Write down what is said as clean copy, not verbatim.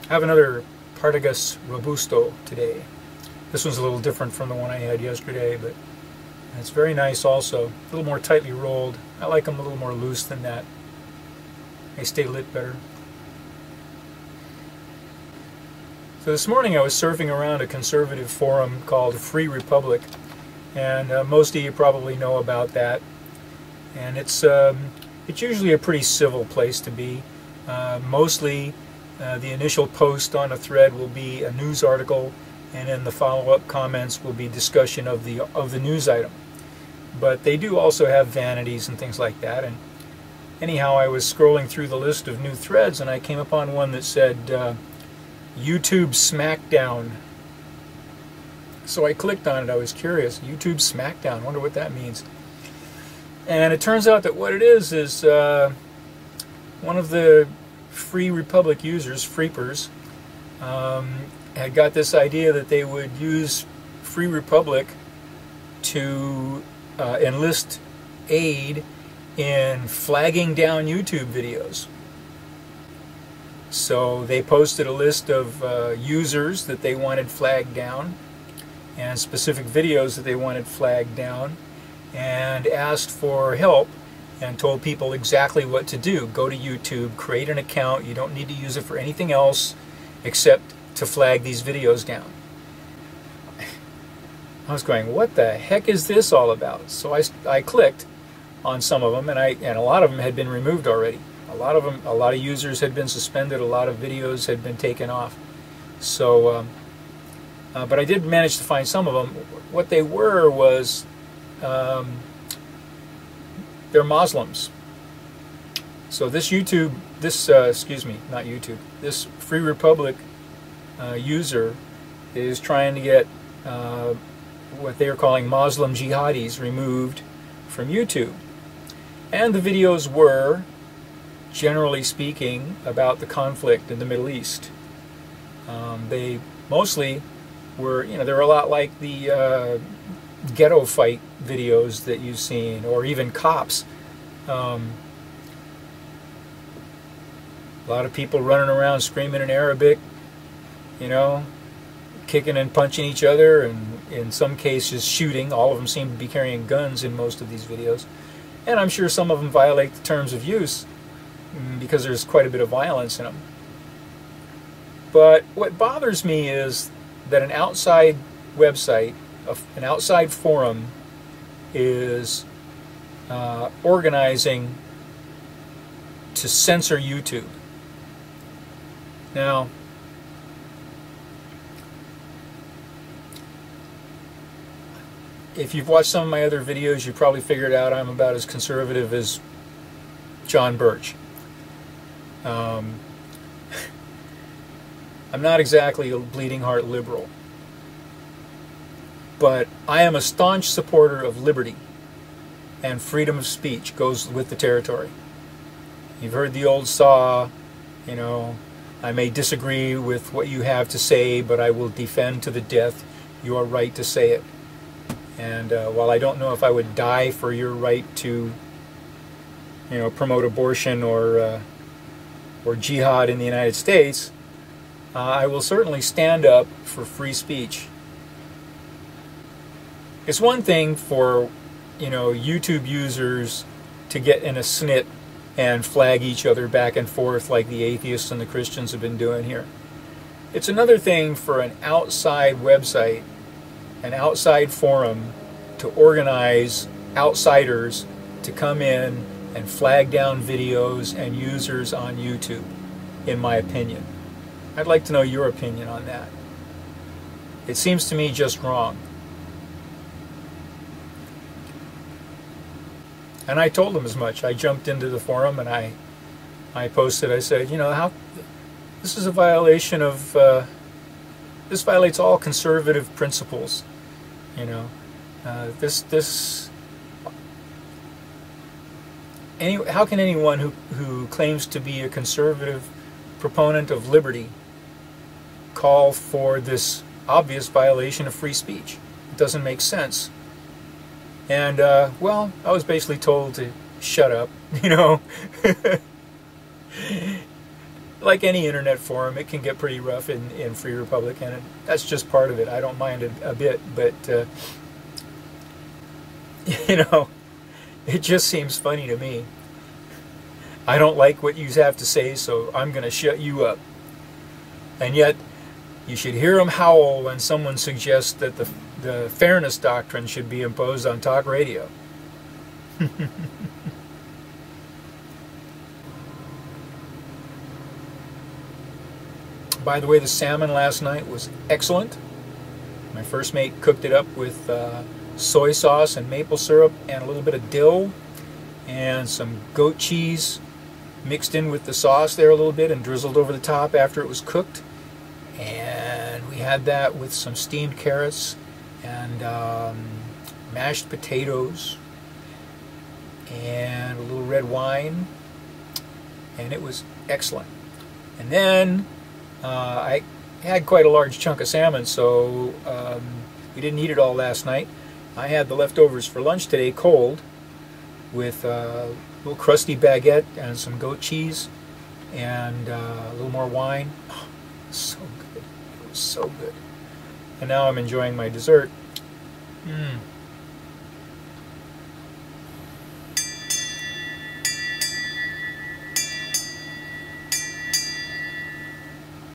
I have another Partagas Robusto today. This one's a little different from the one I had yesterday, but it's very nice also. A little more tightly rolled. I like them a little more loose than that. They stay lit better. So this morning I was surfing around a conservative forum called Free Republic, and most of you probably know about that. And it's usually a pretty civil place to be. Mostly the initial post on a thread will be a news article, and then the follow-up comments will be discussion of the news item. But they do also have vanities and things like that. And anyhow, I was scrolling through the list of new threads, and I came upon one that said YouTube Smackdown. So I clicked on it. I was curious. YouTube Smackdown. Wonder what that means. And it turns out that what it is one of the Free Republic users, Freepers, had got this idea that they would use Free Republic to enlist aid in flagging down YouTube videos. So they posted a list of users that they wanted flagged down and specific videos that they wanted flagged down, and asked for help and told people exactly what to do. Go to YouTube, create an account. You don't need to use it for anything else except to flag these videos down. I was going, what the heck is this all about? So I clicked on some of them, and a lot of them had been removed already. A lot of users had been suspended. A lot of videos had been taken off. So, but I did manage to find some of them. What they were was they're Muslims. So this this Free Republic user is trying to get what they are calling Muslim jihadis removed from YouTube. And the videos were, generally speaking, about the conflict in the Middle East. They mostly were, they're a lot like the ghetto fight videos that you've seen, or even cops. A lot of people running around screaming in Arabic, kicking and punching each other, and in some cases shooting. All of them seem to be carrying guns in most of these videos. And I'm sure some of them violate the terms of use because there's quite a bit of violence in them. But what bothers me is that an outside website, an outside forum, is organizing to censor YouTube. Now, if you've watched some of my other videos, you probably figured out I'm about as conservative as John Birch. I'm not exactly a bleeding heart liberal, but I am a staunch supporter of liberty, and freedom of speech goes with the territory. You've heard the old saw, I may disagree with what you have to say, but I will defend to the death your right to say it. And while I don't know if I would die for your right to, promote abortion or jihad in the United States, I will certainly stand up for free speech. It's one thing for, YouTube users to get in a snit and flag each other back and forth like the atheists and the Christians have been doing here. It's another thing for an outside website, an outside forum, to organize outsiders to come in and flag down videos and users on YouTube, in my opinion. I'd like to know your opinion on that. It seems to me just wrong. And I told them as much. I jumped into the forum and I posted, I said, this is a violation of, this violates all conservative principles. How can anyone who claims to be a conservative proponent of liberty call for this obvious violation of free speech? It doesn't make sense. And, well, I was basically told to shut up, like any internet forum, it can get pretty rough in Free Republic, and that's just part of it. I don't mind it a bit, but you know, it just seems funny to me. I don't like what you have to say, so I'm going to shut you up. And yet, you should hear them howl when someone suggests that the fairness doctrine should be imposed on talk radio. By the way, the salmon last night was excellent. My first mate cooked it up with soy sauce and maple syrup and a little bit of dill and some goat cheese mixed in with the sauce there a little bit and drizzled over the top after it was cooked. And we had that with some steamed carrots and mashed potatoes and a little red wine, and it was excellent. And then I had quite a large chunk of salmon, so we didn't eat it all last night. I had the leftovers for lunch today, cold, with a little crusty baguette and some goat cheese and a little more wine. Oh, so good. It was so good. And now I'm enjoying my dessert.